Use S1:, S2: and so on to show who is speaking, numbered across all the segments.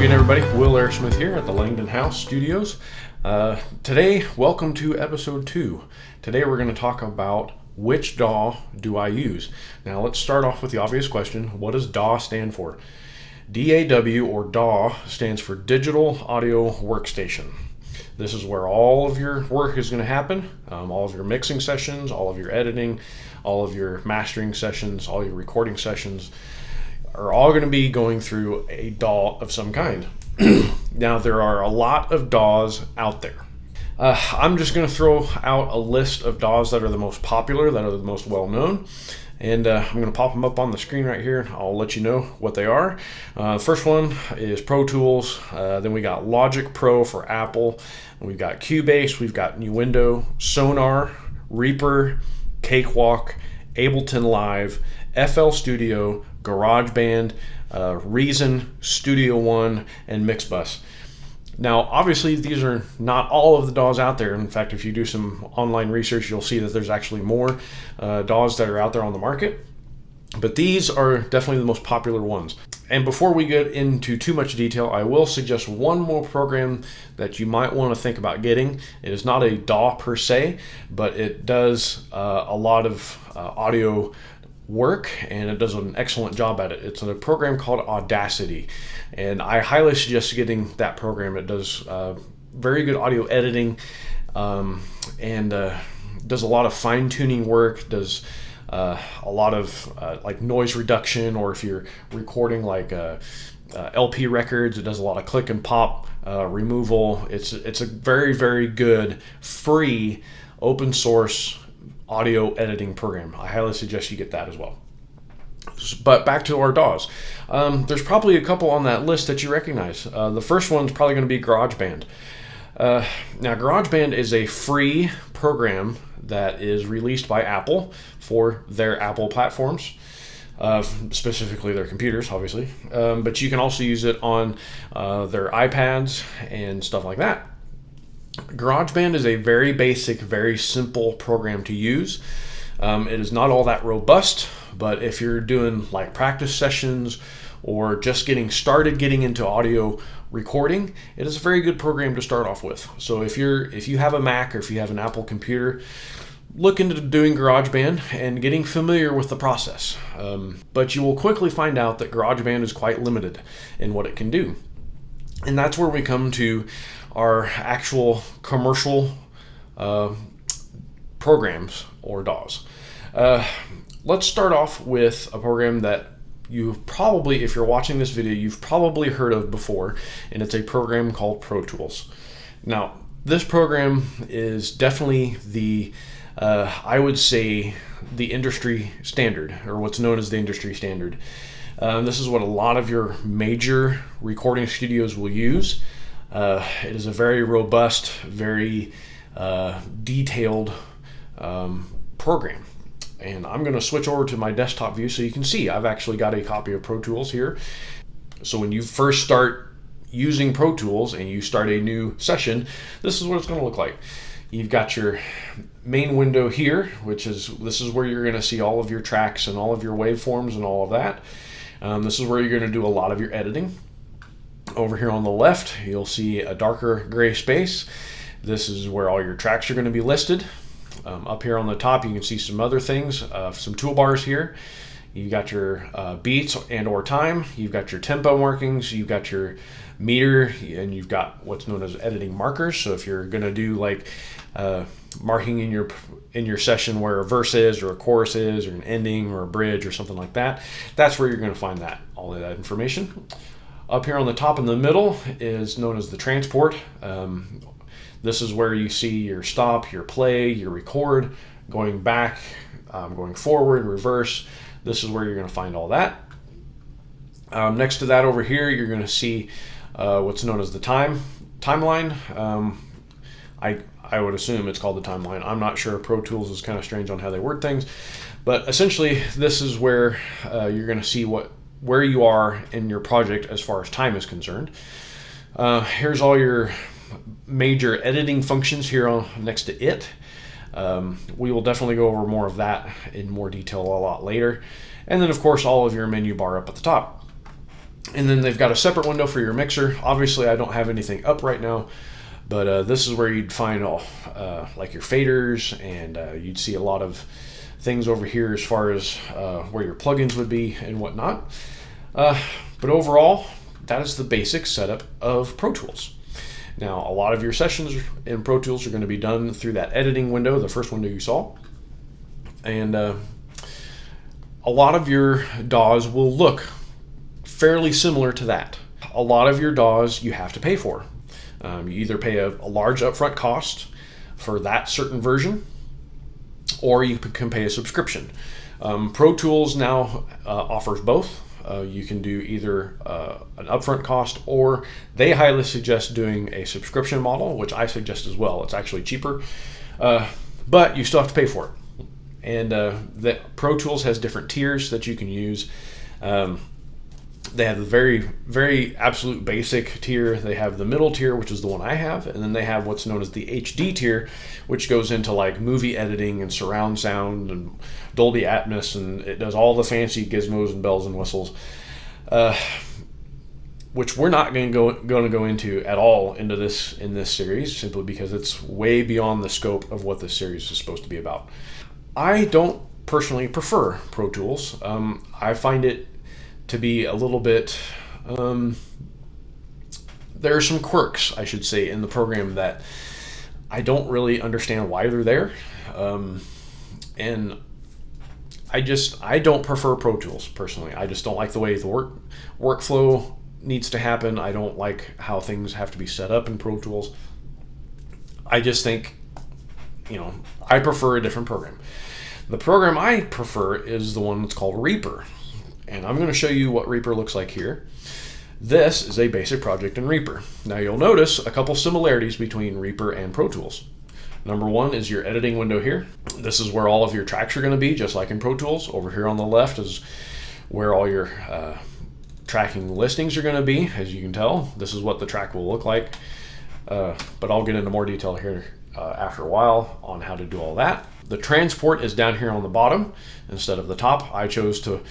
S1: again, everybody. Will Smith here at the Langdon House Studios. Today, welcome to episode 2. Today we're going to talk about which DAW do I use. Now let's start off with the obvious question. What does DAW stand for? DAW or DAW stands for Digital Audio Workstation. This is where all of your work is going to happen. All of your mixing sessions, all of your editing, all of your mastering sessions, all your recording sessions are all going to be going through a DAW of some kind. Now, there are a lot of DAWs out there. I'm just going to throw out a list of DAWs that are the most popular, that are the most well-known, and I'm going to pop them up on the screen right here. I'll let you know what they are. First one is Pro Tools. Then we got Logic Pro for Apple. We've got Cubase. We've got Nuendo, Sonar, Reaper, Cakewalk, Ableton Live, FL Studio, GarageBand, Reason, Studio One, and Mixbus. Now, obviously, these are not all of the DAWs out there. In fact, if you do some online research, you'll see that there's actually more DAWs that are out there on the market. But these are definitely the most popular ones. And before we get into too much detail, I will suggest one more program that you might want to think about getting. It is not a DAW per se, but it does a lot of audio work, and it does an excellent job at it. It's a program called Audacity, and I highly suggest getting that program. It does very good audio editing, and does a lot of fine-tuning work, does a lot of like noise reduction, or if you're recording like LP records, it does a lot of click and pop removal. It's a very, very good free open source audio editing program. I highly suggest you get that as well. But back to our DAWs. There's probably a couple on that list that you recognize. The first one's probably going to be GarageBand. Now, GarageBand is a free program that is released by Apple for their Apple platforms, specifically their computers, obviously. But you can also use it on their iPads and stuff like that. GarageBand is a very basic, very simple program to use. It is not all that robust, but if you're doing like practice sessions or just getting started getting into audio recording, it is a very good program to start off with. So if you have a Mac or if you have an Apple computer, look into doing GarageBand and getting familiar with the process. But you will quickly find out that GarageBand is quite limited in what it can do. And that's where we come to our actual commercial programs or DAWs. Let's start off with a program that you've probably, if you're watching this video, you've probably heard of before, and it's a program called Pro Tools. Now, this program is definitely the, I would say, the industry standard, or what's known as the industry standard. This is what a lot of your major recording studios will use. It is a very robust, very detailed program. And I'm going to switch over to my desktop view so you can see I've actually got a copy of Pro Tools here. So when you first start using Pro Tools and you start a new session, this is what it's going to look like. You've got your main window here, this is where you're going to see all of your tracks and all of your waveforms and all of that. This is where you're going to do a lot of your editing. Over here on the left, you'll see a darker gray space. This is where all your tracks are going to be listed. Up here on the top, you can see some other things, some toolbars here. You've got your beats and or time. You've got your tempo markings. You've got your meter, and you've got what's known as editing markers. So if you're going to do like marking in your session where a verse is or a chorus is or an ending or a bridge or something like that, that's where you're going to find all of that information. Up here on the top in the middle is known as the transport. This is where you see your stop, your play, your record, going back, going forward, reverse. This is where you're going to find all that. Next to that over here, you're going to see what's known as the timeline. I would assume it's called the timeline. I'm not sure. Pro Tools is kind of strange on how they word things. But essentially, this is where you're going to see where you are in your project as far as time is concerned. Here's all your major editing functions here next to it. We will definitely go over more of that in more detail a lot later. And then, of course, all of your menu bar up at the top. And then they've got a separate window for your mixer. Obviously, I don't have anything up right now, but this is where you'd find all like your faders, and you'd see a lot of things over here as far as where your plugins would be and whatnot. But overall, that is the basic setup of Pro Tools. Now, a lot of your sessions in Pro Tools are going to be done through that editing window, the first window you saw. And a lot of your DAWs will look fairly similar to that. A lot of your DAWs you have to pay for. You either pay a large upfront cost for that certain version, or you can pay a subscription. Pro Tools now offers both. You can do either an upfront cost, or they highly suggest doing a subscription model, which I suggest as well. It's actually cheaper, but you still have to pay for it. And the Pro Tools has different tiers that you can use. They have the very, very absolute basic tier. They have the middle tier, which is the one I have, and then they have what's known as the HD tier, which goes into like movie editing and surround sound and Dolby Atmos, and it does all the fancy gizmos and bells and whistles, which we're not going to go into at all in this series, simply because it's way beyond the scope of what this series is supposed to be about. I don't personally prefer Pro Tools. I find it to be a little bit, there are some quirks, I should say, in the program that I don't really understand why they're there. And I don't prefer Pro Tools personally. I just don't like the way the workflow needs to happen. I don't like how things have to be set up in Pro Tools. I just think, I prefer a different program. The program I prefer is the one that's called Reaper. And I'm going to show you what Reaper looks like here. This is a basic project in Reaper. Now you'll notice a couple similarities between Reaper and Pro Tools. Number one is your editing window here. This is where all of your tracks are going to be, just like in Pro Tools. Over here on the left is where all your tracking listings are going to be. As you can tell, this is what the track will look like. But I'll get into more detail here after a while on how to do all that. The transport is down here on the bottom instead of the top. I chose to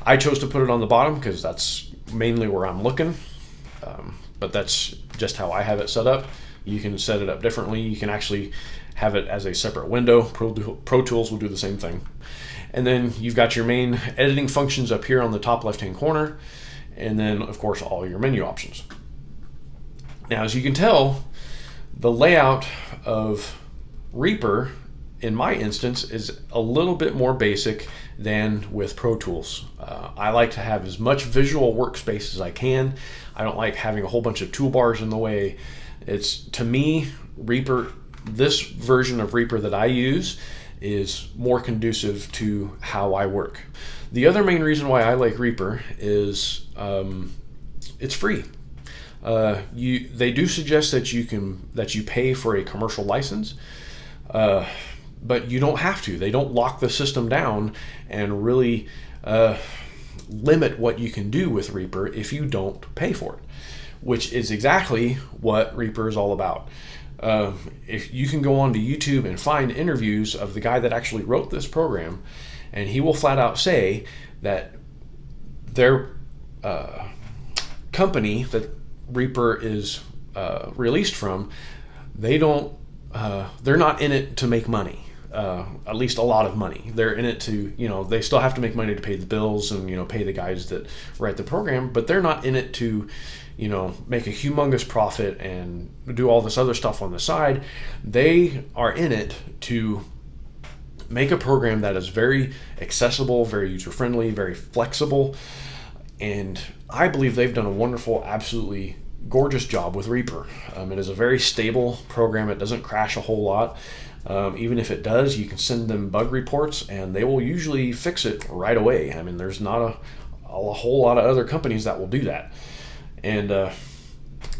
S1: put it on the bottom because that's mainly where I'm looking, but that's just how I have it set up. You can set it up differently. You can actually have it as a separate window. Pro Tools will do the same thing. And then you've got your main editing functions up here on the top left-hand corner, and then, of course, all your menu options. Now, as you can tell, the layout of Reaper, in my instance, is a little bit more basic than with Pro Tools. I like to have as much visual workspace as I can. I don't like having a whole bunch of toolbars in the way. To me, Reaper, this version of Reaper that I use is more conducive to how I work. The other main reason why I like Reaper is it's free. They do suggest that you pay for a commercial license, but you don't have to. They don't lock the system down and really limit what you can do with Reaper if you don't pay for it, which is exactly what Reaper is all about. If you can go onto YouTube and find interviews of the guy that actually wrote this program, and he will flat out say that their company that Reaper is released from, they're not in it to make money. At least a lot of money. They're in it to, they still have to make money to pay the bills and, pay the guys that write the program, but they're not in it to, make a humongous profit and do all this other stuff on the side. They are in it to make a program that is very accessible, very user-friendly, very flexible, and I believe they've done a wonderful, absolutely gorgeous job with Reaper. It is a very stable program. It doesn't crash a whole lot. Even if it does, you can send them bug reports and they will usually fix it right away. I mean, there's not a whole lot of other companies that will do that. And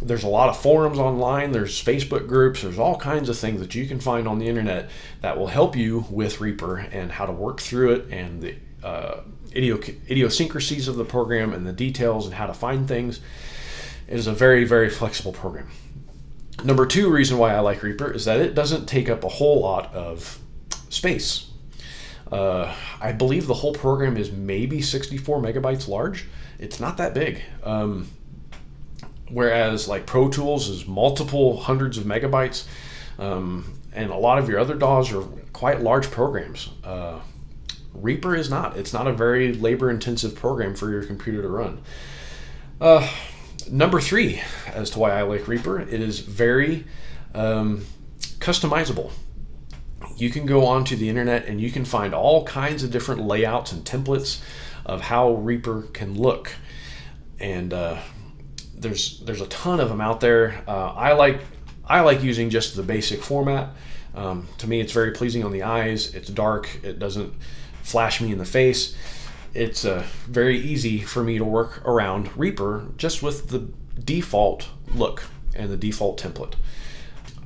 S1: there's a lot of forums online, there's Facebook groups, there's all kinds of things that you can find on the internet that will help you with Reaper and how to work through it, and the idiosyncrasies of the program and the details and how to find things. It is a very, very flexible program. Number two reason why I like Reaper is that it doesn't take up a whole lot of space. I believe the whole program is maybe 64 megabytes large. It's not that big. Whereas like Pro Tools is multiple hundreds of megabytes, and a lot of your other DAWs are quite large programs. Reaper is not. It's not a very labor-intensive program for your computer to run. Number 3, as to why I like Reaper, it is very customizable. You can go onto the internet and you can find all kinds of different layouts and templates of how Reaper can look, and there's a ton of them out there. I like using just the basic format. To me, it's very pleasing on the eyes. It's dark. It doesn't flash me in the face. It's very easy for me to work around Reaper just with the default look and the default template.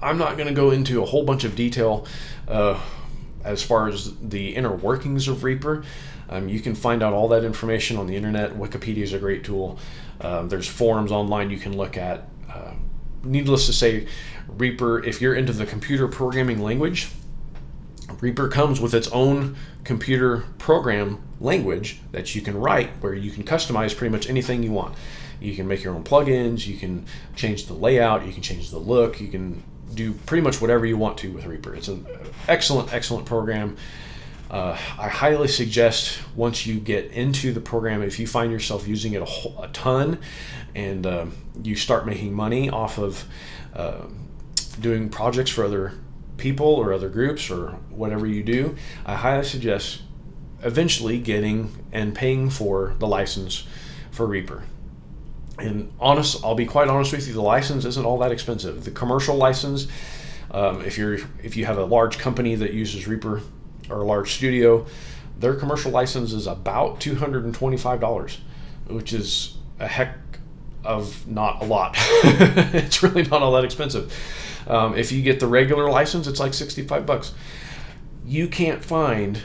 S1: I'm not going to go into a whole bunch of detail as far as the inner workings of Reaper. You can find out all that information on the internet. Wikipedia is a great tool. There's forums online you can look at. Needless to say, Reaper, if you're into the computer programming language, Reaper comes with its own computer program language that you can write, where you can customize pretty much anything you want. You can make your own plugins, you can change the layout, you can change the look, you can do pretty much whatever you want to with Reaper. It's an excellent program. I highly suggest, once you get into the program, if you find yourself using it a ton and you start making money off of doing projects for other people or other groups or whatever you do, I highly suggest eventually getting and paying for the license for Reaper. And I'll be quite honest with you, the license isn't all that expensive. The commercial license, if you have a large company that uses Reaper, or a large studio, their commercial license is about $225, which is a heck of not a lot. It's really not all that expensive. If you get the regular license, it's like $65. You can't find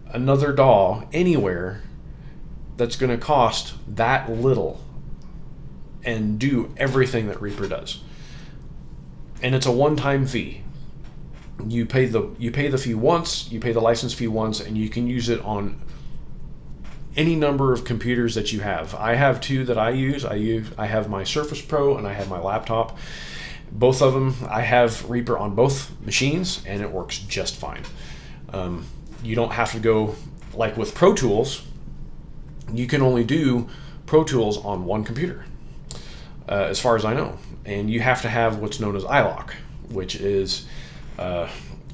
S1: another DAW anywhere that's going to cost that little and do everything that Reaper does. And it's a one-time fee. You pay the fee once, you pay the license fee once, and you can use it on any number of computers that you have. I have 2 that I use. I have my Surface Pro and I have my laptop. Both of them, I have Reaper on both machines, and it works just fine. You don't have to go, like with Pro Tools, you can only do Pro Tools on one computer, as far as I know. And you have to have what's known as iLok, which is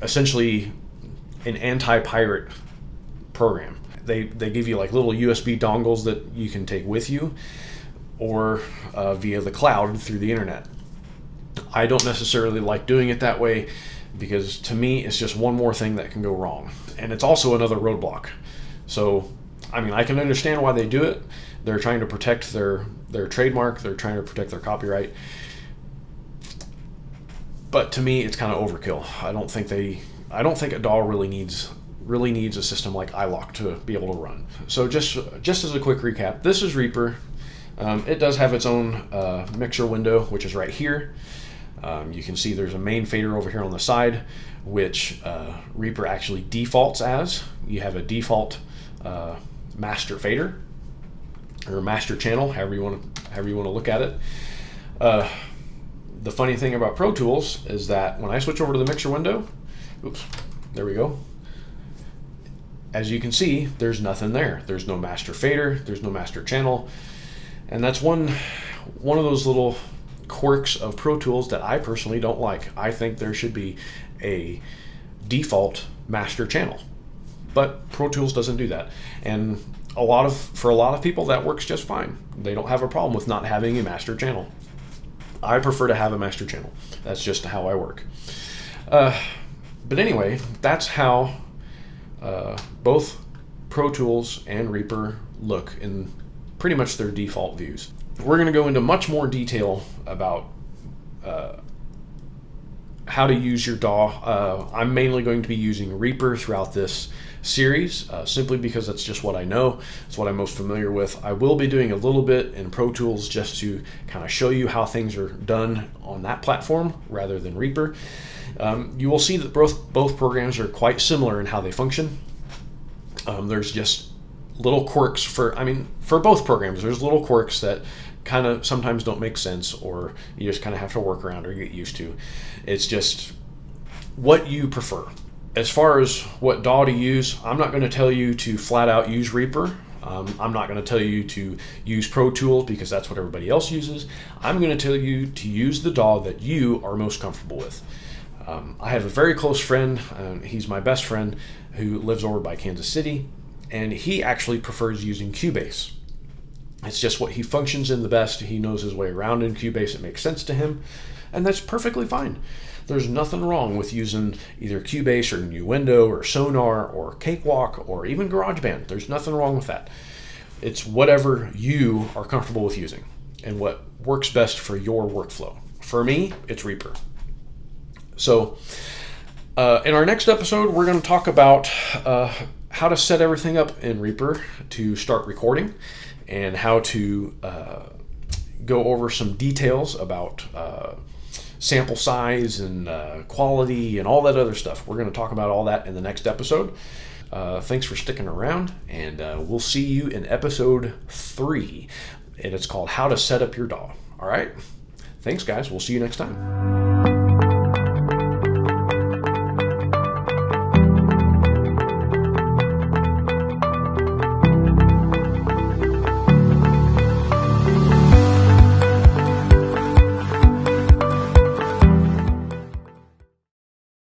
S1: essentially an anti-pirate program. They give you like little USB dongles that you can take with you, or via the cloud through the internet. I don't necessarily like doing it that way, because to me it's just one more thing that can go wrong, and it's also another roadblock. So I mean, I can understand why they do it. They're trying to protect their trademark, they're trying to protect their copyright. But to me, it's kind of overkill. I don't think a DAW really needs a system like iLok to be able to run. So just as a quick recap, this is Reaper. It does have its own mixer window, which is right here. You can see there's a main fader over here on the side, which Reaper actually defaults as. You have a default master fader or master channel, however you want to look at it. The funny thing about Pro Tools is that when I switch over to the mixer window, oops, there we go. As you can see, there's nothing there. There's no master fader, there's no master channel. And that's one of those little quirks of Pro Tools that I personally don't like. I think there should be a default master channel. But Pro Tools doesn't do that. And for a lot of people, that works just fine. They don't have a problem with not having a master channel. I prefer to have a master channel. That's just how I work. But anyway, that's how both Pro Tools and Reaper look in pretty much their default views. We're going to go into much more detail about how to use your DAW. I'm mainly going to be using Reaper throughout this series, simply because that's just what I know. It's what I'm most familiar with. I will be doing a little bit in Pro Tools just to kind of show you how things are done on that platform rather than Reaper. You will see that both programs are quite similar in how they function. There's just little quirks for both programs. There's little quirks that kind of sometimes don't make sense, or you just kind of have to work around or get used to. It's just what you prefer. As far as what DAW to use, I'm not going to tell you to flat out use Reaper. I'm not going to tell you to use Pro Tools because that's what everybody else uses. I'm going to tell you to use the DAW that you are most comfortable with. I have a very close friend, he's my best friend, who lives over by Kansas City, and he actually prefers using Cubase. It's just what he functions in the best. He knows his way around in Cubase. It makes sense to him, and that's perfectly fine. There's nothing wrong with using either Cubase or Nuendo or Sonar or Cakewalk or even GarageBand. There's nothing wrong with that. It's whatever you are comfortable with using and what works best for your workflow. For me, it's Reaper. So in our next episode, we're going to talk about how to set everything up in Reaper to start recording, and how to go over some details about sample size and quality and all that other stuff. We're going to talk about all that in the next episode. Thanks for sticking around, and we'll see you in episode 3, and it's called How to Set Up Your DAW. All right? Thanks, guys. We'll see you next time.